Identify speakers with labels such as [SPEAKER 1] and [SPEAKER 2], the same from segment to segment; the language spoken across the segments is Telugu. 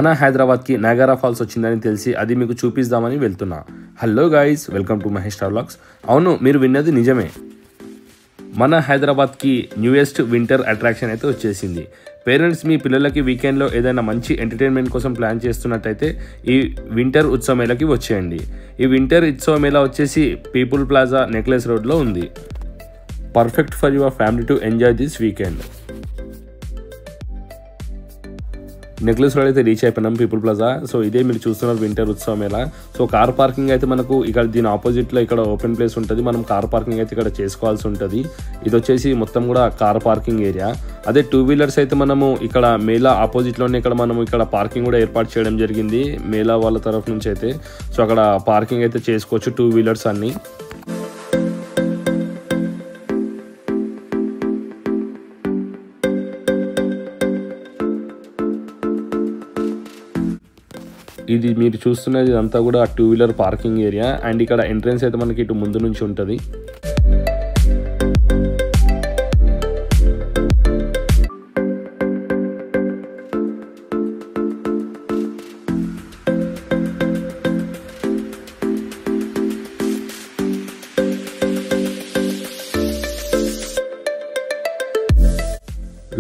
[SPEAKER 1] మన హైదరాబాద్కి నయాగరా ఫాల్స్ వచ్చిందని తెలిసి అది మీకు చూపిద్దామని వెళ్తున్నా. Hello guys, welcome to Mahesh vlogs. అవును, మీరు విన్నది నిజమే. మన హైదరాబాద్కి న్యూయెస్ట్ వింటర్ అట్రాక్షన్ అయితే వచ్చేసింది. పేరెంట్స్ మీ పిల్లలకి వీకెండ్లో ఏదైనా మంచి ఎంటర్టైన్మెంట్ కోసం ప్లాన్ చేస్తున్నట్టయితే ఈ వింటర్ ఉత్సవ మేళకి వచ్చేయండి. ఈ వింటర్ ఉత్సవ మేళ వచ్చేసి పీపుల్ ప్లాజా నెక్లెస్ రోడ్లో ఉంది. Perfect for your family to enjoy this weekend. Necklace road అయితే రీచ్ అయిపోయినాం, పీపుల్ ప్లాజా. సో ఇదే మీరు చూస్తున్నారు వింటర్ ఉత్సవ మేళ. సో కార్ పార్కింగ్ అయితే మనకు ఇక్కడ దీని ఆపోజిట్లో ఇక్కడ ఓపెన్ ప్లేస్ ఉంటుంది. మనం కార్ పార్కింగ్ అయితే ఇక్కడ చేసుకోవాల్సి ఉంటుంది. ఇది వచ్చేసి మొత్తం కూడా కార్ పార్కింగ్ ఏరియా. అదే టూ వీలర్స్ అయితే మనము ఇక్కడ మేళా ఆపోజిట్లోనే ఇక్కడ మనము ఇక్కడ పార్కింగ్ కూడా ఏర్పాటు చేయడం జరిగింది మేళా వాళ్ళ తరఫు నుంచి అయితే. సో అక్కడ పార్కింగ్ అయితే చేసుకోవచ్చు టూ వీలర్స్ అన్నీ. ఇది మీరు చూస్తున్నది అంతా కూడా two wheeler parking area. And ఇక్కడ ఎంట్రన్స్ అయితే మనకి ఇటు ముందు నుంచి ఉంటుంది.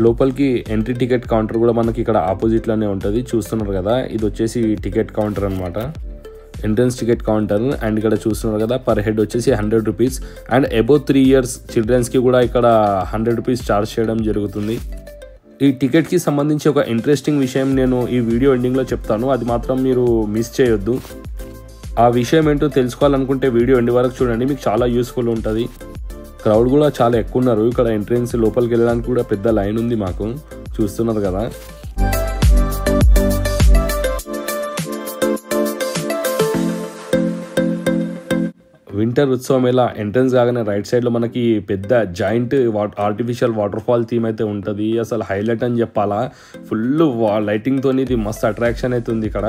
[SPEAKER 1] లోపలికి ఎంట్రీ టికెట్ కౌంటర్ కూడా మనకి ఇక్కడ ఆపోజిట్లోనే ఉంటుంది. చూస్తున్నారు కదా, ఇది వచ్చేసి టికెట్ కౌంటర్ అనమాట, ఎంట్రన్స్ టికెట్ కౌంటర్. అండ్ ఇక్కడ చూస్తున్నారు కదా, పర్ హెడ్ వచ్చేసి 100 రూపీస్. అండ్ అబోవ్ 3 years చిల్డ్రన్స్కి కూడా ఇక్కడ 100 రూపీస్ ఛార్జ్ చేయడం జరుగుతుంది. ఈ టికెట్కి సంబంధించి ఒక ఇంట్రెస్టింగ్ విషయం నేను ఈ వీడియో ఎండింగ్లో చెప్తాను, అది మాత్రం మీరు మిస్ చేయొద్దు. ఆ విషయం ఏంటో తెలుసుకోవాలనుకుంటే వీడియో ఎండ్ వరకు చూడండి, మీకు చాలా యూస్ఫుల్ ఉంటుంది. క్రౌడ్ కూడా చాలా ఎక్కువ ఉన్నారు. ఇక్కడ ఎంట్రన్స్ లోపలికి వెళ్ళడానికి కూడా పెద్ద లైన్ ఉంది మాకు, చూస్తున్నారు కదా. వింటర్ ఉత్సవ మేళ ఎంట్రన్స్ కాగానే రైట్ సైడ్లో మనకి పెద్ద joint artificial water fall theme అయితే ఉంటుంది. అసలు హైలైట్ అని చెప్పాలా, ఫుల్ లైటింగ్తో ఇది మస్తు అట్రాక్షన్ అయితే ఉంది. ఇక్కడ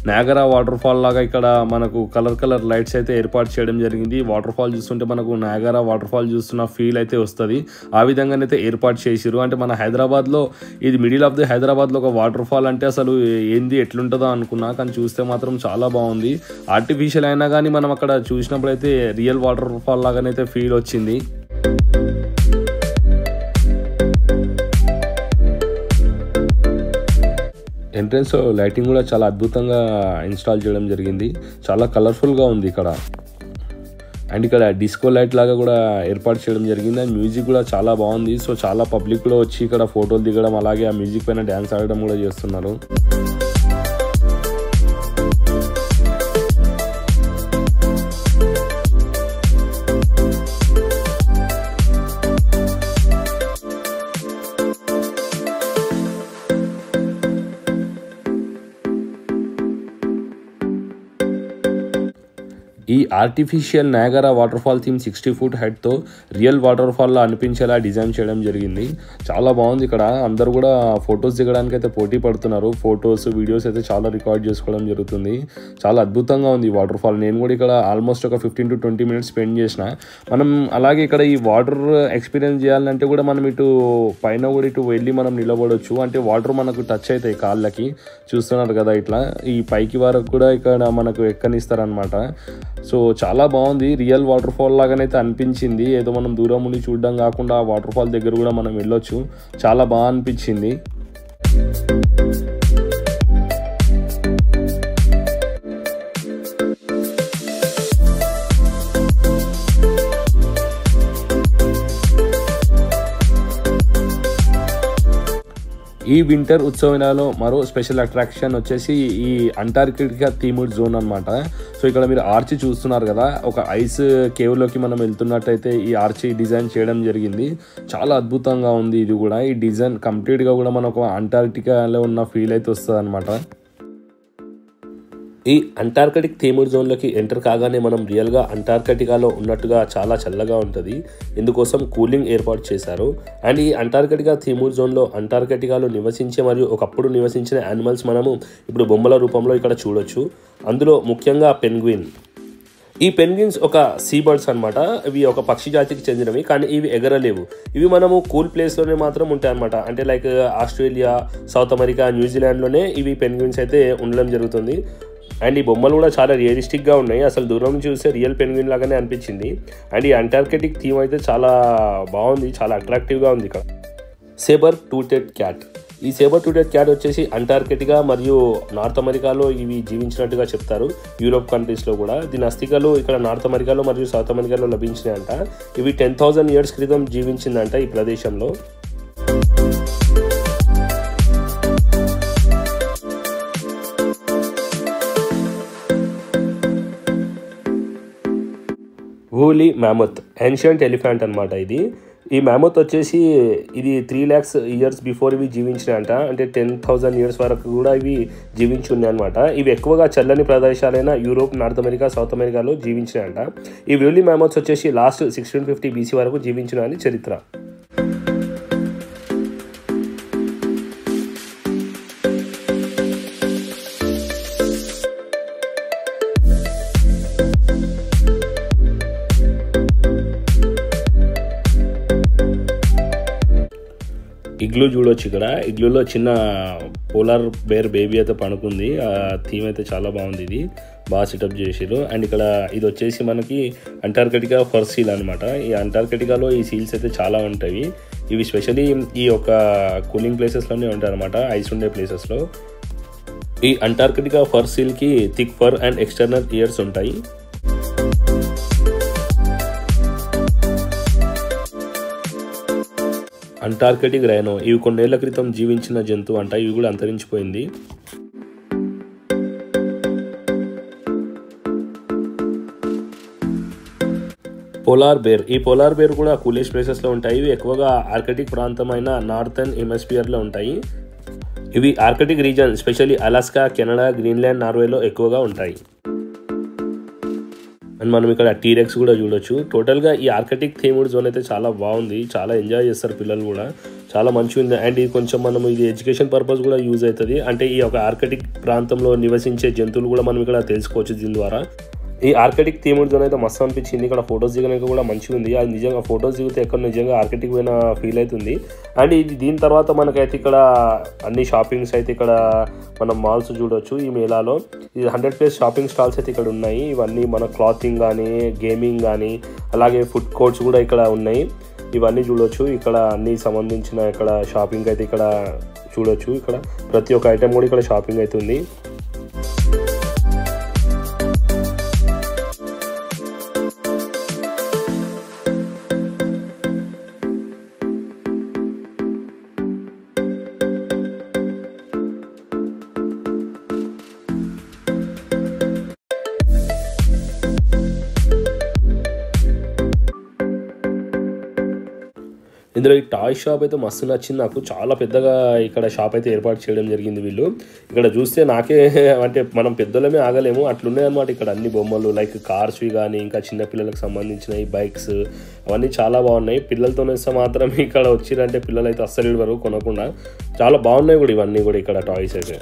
[SPEAKER 1] నయాగరా వాటర్ ఫాల్ లాగా ఇక్కడ మనకు కలర్ లైట్స్ అయితే ఏర్పాటు చేయడం జరిగింది. వాటర్ ఫాల్ చూస్తుంటే మనకు నయాగరా వాటర్ ఫాల్ చూస్తున్న ఫీల్ అయితే వస్తుంది. ఆ విధంగానైతే ఏర్పాటు చేసిరు. అంటే మన హైదరాబాద్లో ఇది మిడిల్ ఆఫ్ ది హైదరాబాద్లో ఒక వాటర్ ఫాల్ అంటే అసలు ఏంది ఎట్లుంటుందో అనుకున్నా, కానీ చూస్తే మాత్రం చాలా బాగుంది. ఆర్టిఫిషియల్ అయినా కానీ మనం అక్కడ చూసినప్పుడు అయితే రియల్ వాటర్ ఫాల్ లాగానైతే ఫీల్ వచ్చింది. ఎంట్రన్స్ లైటింగ్ కూడా చాలా అద్భుతంగా ఇన్స్టాల్ చేయడం జరిగింది, చాలా కలర్ఫుల్గా ఉంది ఇక్కడ. అండ్ ఇక్కడ డిస్కో లైట్ లాగా కూడా ఏర్పాటు చేయడం జరిగింది. అండ్ మ్యూజిక్ కూడా చాలా బాగుంది. సో చాలా పబ్లిక్ కూడా వచ్చి ఇక్కడ ఫోటోలు దిగడం, అలాగే ఆ మ్యూజిక్ పైన డ్యాన్స్ ఆడడం కూడా చేస్తున్నారు. ఈ artificial Niagara water fall theme 60 feet హైట్తో రియల్ వాటర్ ఫాల్లో అనిపించేలా డిజైన్ చేయడం జరిగింది. చాలా బాగుంది. ఇక్కడ అందరూ కూడా ఫొటోస్ దిగడానికి అయితే పోటీ పడుతున్నారు. ఫొటోస్ వీడియోస్ అయితే చాలా రికార్డ్ చేసుకోవడం జరుగుతుంది. చాలా అద్భుతంగా ఉంది ఈ వాటర్ ఫాల్. నేను కూడా ఇక్కడ ఆల్మోస్ట్ ఒక 15 to 20 minutes స్పెండ్ చేసిన. మనం అలాగే ఇక్కడ ఈ వాటర్ ఎక్స్పీరియన్స్ చేయాలంటే కూడా మనం ఇటు పైన కూడా ఇటు వెళ్ళి మనం నిలబడవచ్చు. అంటే వాటర్ మనకు టచ్ అవుతాయి కాళ్ళకి, చూస్తున్నారు కదా. ఇట్లా ఈ పైకి వరకు కూడా ఇక్కడ మనకు ఎక్కనిస్తారనమాట. సో చాలా బాగుంది. రియల్ వాటర్ ఫాల్ లాగానైతే అనిపించింది. ఏదో మనం దూరం ఉండి చూడడం కాకుండా వాటర్ ఫాల్ దగ్గర కూడా మనం వెళ్ళొచ్చు. చాలా బాగా అనిపించింది. ఈ వింటర్ ఉత్సవంలో మరో స్పెషల్ అట్రాక్షన్ వచ్చేసి ఈ అంటార్కిటికా థీమ్డ్ జోన్ అనమాట. సో ఇక్కడ మీరు ఆర్చి చూస్తున్నారు కదా, ఒక ఐస్ కేవ్లోకి మనం వెళ్తున్నట్టయితే ఈ ఆర్చి డిజైన్ చేయడం జరిగింది. చాలా అద్భుతంగా ఉంది ఇది కూడా. ఈ డిజైన్ కంప్లీట్గా కూడా మనకు అంటార్కిటికాలో ఉన్న ఫీల్ అయితే వస్తుంది అనమాట. ఈ అంటార్కిటిక్ థీమ్డ్ జోన్లోకి ఎంటర్ కాగానే మనం రియల్గా అంటార్కిటికాలో ఉన్నట్టుగా చాలా చల్లగా ఉంటుంది. ఇందుకోసం కూలింగ్ ఏర్పాటు చేశారు. అండ్ ఈ అంటార్కిటికా థీమ్డ్ జోన్లో అంటార్కిటికాలో నివసించే మరియు ఒకప్పుడు నివసించిన యానిమల్స్ మనము ఇప్పుడు బొమ్మల రూపంలో ఇక్కడ చూడొచ్చు. అందులో ముఖ్యంగా పెంగ్విన్. ఈ పెన్గ్విన్స్ ఒక సీ బర్డ్స్ అనమాట. ఇవి ఒక పక్షి జాతికి చెందినవి, కానీ ఇవి ఎగరలేవు. ఇవి మనము కూల్ ప్లేస్లోనే మాత్రం ఉంటాయి అనమాట. అంటే లైక్ ఆస్ట్రేలియా, సౌత్ అమెరికా, న్యూజిలాండ్లోనే ఇవి పెన్గ్విన్స్ అయితే ఉండడం జరుగుతుంది. అండ్ ఈ బొమ్మలు కూడా చాలా రియలిస్టిక్గా ఉన్నాయి. అసలు దూరం నుంచి చూస్తే రియల్ పెన్గ్విన్ లాగానే అనిపించింది. అండ్ ఈ అంటార్కిటిక్ థీమ్ అయితే చాలా బాగుంది, చాలా అట్రాక్టివ్గా ఉంది. ఇక్కడ సేబర్ టూటెడ్ క్యాట్. ఈ సేబర్ టూటెడ్ క్యాట్ వచ్చేసి అంటార్కిటికా మరియు నార్త్ అమెరికాలో ఇవి జీవించినట్టుగా చెప్తారు. యూరోప్ కంట్రీస్లో కూడా దీని అస్థికలు ఇక్కడ నార్త్ అమెరికాలో మరియు సౌత్ అమెరికాలో లభించినాయంట. ఇవి 10,000 years క్రితం జీవించిందంట ఈ ప్రదేశంలో. వూలీ మ్యామత్, ఏన్షియంట్ ఎలిఫెంట్ అనమాట ఇది. ఈ మ్యామత్ వచ్చేసి ఇది 3 lakhs years బిఫోర్ ఇవి జీవించినాయంట. అంటే 10,000 years వరకు కూడా ఇవి జీవించి ఉన్నాయి అనమాట. ఇవి ఎక్కువగా చల్లని ప్రదేశాలైన యూరోప్, నార్త్ అమెరికా, సౌత్ అమెరికాలో జీవించినాయంట. ఈ వూలీ మ్యామత్స్ వచ్చేసి లాస్ట్ 1650 BC వరకు జీవించినాయని చరిత్ర. ఇగ్లూ చూడొచ్చు. ఇక్కడ ఇగ్లూలో చిన్న పోలార్ బేర్ బేబీ అయితే పడుకుంది. ఆ థీమ్ అయితే చాలా బాగుంది, ఇది బాగా సెటప్ చేసారు. అండ్ ఇక్కడ ఇది వచ్చేసి మనకి అంటార్కిటికా ఫర్ సీల్ అనమాట. ఈ అంటార్కిటికాలో ఈ సీల్స్ అయితే చాలా ఉంటాయి. ఇవి స్పెషలీ ఈ యొక్క కూలింగ్ ప్లేసెస్లోనే ఉంటాయి అనమాట, ఐస్ ఉండే ప్లేసెస్లో. ఈ అంటార్కిటికా ఫర్ సీల్కి thick fur and external ears ఉంటాయి. అంటార్కిటిక్ రైనో, ఇవి కొన్నేళ్ల క్రితం జీవించిన జంతువు అంట. ఇవి కూడా అంతరించిపోయింది. పోలార్ బేర్, ఈ పోలార్ బేర్ కూడా కూలిష్ ప్లేసెస్లో ఉంటాయి. ఇవి ఎక్కువగా ఆర్కిటిక్ ప్రాంతమైన నార్థన్ హెమిస్ఫియర్లో ఉంటాయి. ఇవి Arctic region specially Alaska, Canada, Greenland, నార్వేలో ఎక్కువగా ఉంటాయి. అండ్ మనం ఇక్కడ టీరెక్స్ కూడా చూడొచ్చు. టోటల్గా ఈ ఆర్కిటిక్ థీమ్డ్ జోన్ అయితే చాలా బాగుంది, చాలా ఎంజాయ్ చేస్తారు పిల్లలు కూడా, చాలా మంచిగా ఉంది. అండ్ ఇది కొంచెం మనం ఇది ఎడ్యుకేషన్ పర్పస్ కూడా యూజ్ అవుతుంది. అంటే ఈ యొక్క ఆర్కిటిక్ ప్రాంతంలో నివసించే జంతువులు కూడా మనం ఇక్కడ తెలుసుకోవచ్చు దీని ద్వారా. ఈ ఆర్కిటిక్ థీమ్డ్ జోన్ అయితే మస్తు అనిపించింది. ఇక్కడ ఫొటోస్ దిగడానికి కూడా మంచిగా ఉంది. అది నిజంగా ఫొటోస్ దిగితే ఎక్కడ నిజంగా ఆర్కిటిక్ పోయిన ఫీల్ అవుతుంది. అండ్ ఇది దీని తర్వాత మనకైతే ఇక్కడ అన్ని షాపింగ్స్ అయితే ఇక్కడ మనం మాల్స్ చూడొచ్చు. ఈ మేళాలో ఇది 100+ షాపింగ్ స్టాల్స్ అయితే ఇక్కడ ఉన్నాయి. ఇవన్నీ మన క్లాతింగ్ కానీ, గేమింగ్ కానీ, అలాగే ఫుడ్ కోర్ట్స్ కూడా ఇక్కడ ఉన్నాయి. ఇవన్నీ చూడొచ్చు. ఇక్కడ అన్ని సంబంధించిన ఇక్కడ షాపింగ్ అయితే ఇక్కడ చూడొచ్చు. ఇక్కడ ప్రతి ఒక్క ఐటెం కూడా ఇక్కడ షాపింగ్ అయితే ఉంది. ఇందులో ఈ టాయ్ షాప్ అయితే మస్తు నచ్చింది నాకు. చాలా పెద్దగా ఇక్కడ షాప్ అయితే ఏర్పాటు చేయడం జరిగింది వీళ్ళు. ఇక్కడ చూస్తే నాకే అంటే మనం పెద్దలమే ఆగలేము అట్లున్నాయన్నమాట. ఇక్కడ అన్ని బొమ్మలు లైక్ కార్స్వి కానీ, ఇంకా చిన్నపిల్లలకు సంబంధించిన ఈ బైక్స్ అవన్నీ చాలా బాగున్నాయి. పిల్లలతో వస్తే మాత్రం ఇక్కడ వచ్చిరంటే పిల్లలు అయితే అస్సలు వరకు కొనకుండా చాలా బాగున్నాయి కూడా ఇవన్నీ కూడా ఇక్కడ టాయ్స్ అయితే.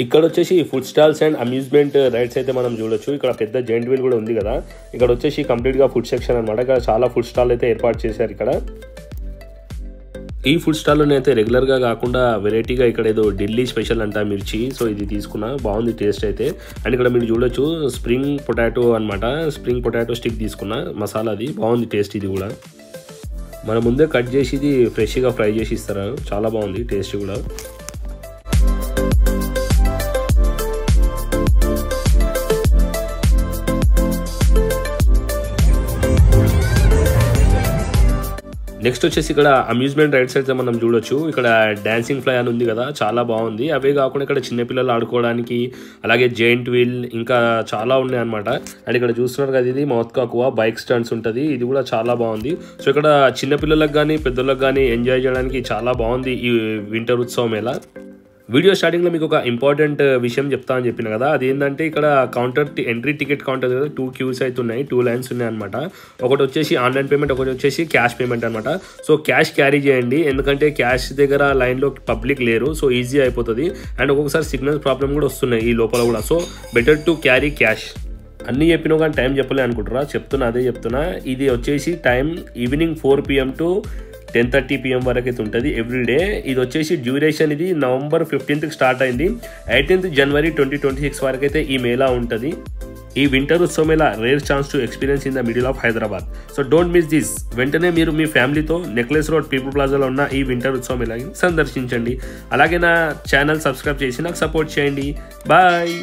[SPEAKER 1] ఇక్కడ వచ్చేసి food stalls and amusement rides అయితే మనం చూడొచ్చు. ఇక్కడ పెద్ద జెయింట్ వీల్ కూడా ఉంది కదా. ఇక్కడ వచ్చేసి కంప్లీట్గా ఫుడ్ సెక్షన్ అనమాట. ఇక్కడ చాలా ఫుడ్ స్టాల్ అయితే ఏర్పాటు చేశారు ఇక్కడ. ఈ ఫుడ్ స్టాల్లో అయితే రెగ్యులర్గా కాకుండా వెరైటీగా ఇక్కడ ఏదో ఢిల్లీ స్పెషల్ అంట మిర్చి. సో ఇది తీసుకున్నా, బాగుంది టేస్ట్ అయితే. అండ్ ఇక్కడ మీరు చూడొచ్చు స్ప్రింగ్ పొటాటో అనమాట. స్ప్రింగ్ పొటాటో స్టిక్ తీసుకున్నా, మసాలాది బాగుంది టేస్ట్ ఇది కూడా. మన ముందే కట్ చేసి ఇది ఫ్రెష్గా ఫ్రై చేసి ఇస్తారు. చాలా బాగుంది టేస్ట్ కూడా. నెక్స్ట్ వచ్చేసి ఇక్కడ అమ్యూజ్మెంట్ రైడ్స్ అయితే మనం చూడొచ్చు. ఇక్కడ డాన్సింగ్ ఫ్లై అని ఉంది కదా, చాలా బాగుంది. అవే కాకుండా ఇక్కడ చిన్నపిల్లలు ఆడుకోవడానికి అలాగే జైంట్ వీల్ ఇంకా చాలా ఉన్నాయి అనమాట. అండ్ ఇక్కడ చూస్తున్నారు కదా, ఇది మౌత్ కాకువా బైక్ స్టంట్స్ ఉంటుంది. ఇది కూడా చాలా బాగుంది. సో ఇక్కడ చిన్నపిల్లలకు కానీ పెద్దలకు కానీ ఎంజాయ్ చేయడానికి చాలా బాగుంది ఈ వింటర్ ఉత్సవం మేళా. వీడియో స్టార్టింగ్లో మీకు ఒక ఇంపార్టెంట్ విషయం చెప్తా అని చెప్పిన కదా, అదేంటంటే ఇక్కడ కౌంటర్ ఎంట్రీ టికెట్ కౌంటర్ కదా 2 క్యూస్ అయితే ఉన్నాయి, 2 లైన్స్ ఉన్నాయి అనమాట. ఒకటి వచ్చేసి ఆన్లైన్ పేమెంట్, ఒకటి వచ్చేసి క్యాష్ పేమెంట్ అనమాట. సో క్యాష్ క్యారీ చేయండి, ఎందుకంటే క్యాష్ దగ్గర లైన్లో పబ్లిక్ లేరు, సో ఈజీ అయిపోతుంది. అండ్ ఒక్కొక్కసారి సిగ్నల్ ప్రాబ్లమ్ కూడా వస్తున్నాయి ఈ లోపల కూడా. So better to carry cash. అన్నీ చెప్పినా కానీ టైం చెప్పలే అనుకుంటారా, అదే చెప్తున్నా. ఇది వచ్చేసి time evening 4 PM to 10:30 PM వరకు అయితే ఉంటుంది ఎవ్రీడే. ఇది వచ్చేసి డ్యూరేషన్ ఇది November 15th స్టార్ట్ అయింది, 18th January 2026 వరకు అయితే ఈ మేళా ఉంటుంది. ఈ వింటర్ ఉత్సవ Mela rare chance to experience in the middle of Hyderabad. So don't miss this. వెంటనే మీరు మీ ఫ్యామిలీతో నెక్లెస్ రోడ్ పీపుల్ ప్లాజాలో ఉన్న ఈ వింటర్ ఉత్సవ మేళాని సందర్శించండి. అలాగే నా ఛానల్ సబ్స్క్రైబ్ చేసి నాకు సపోర్ట్ చేయండి. బాయ్.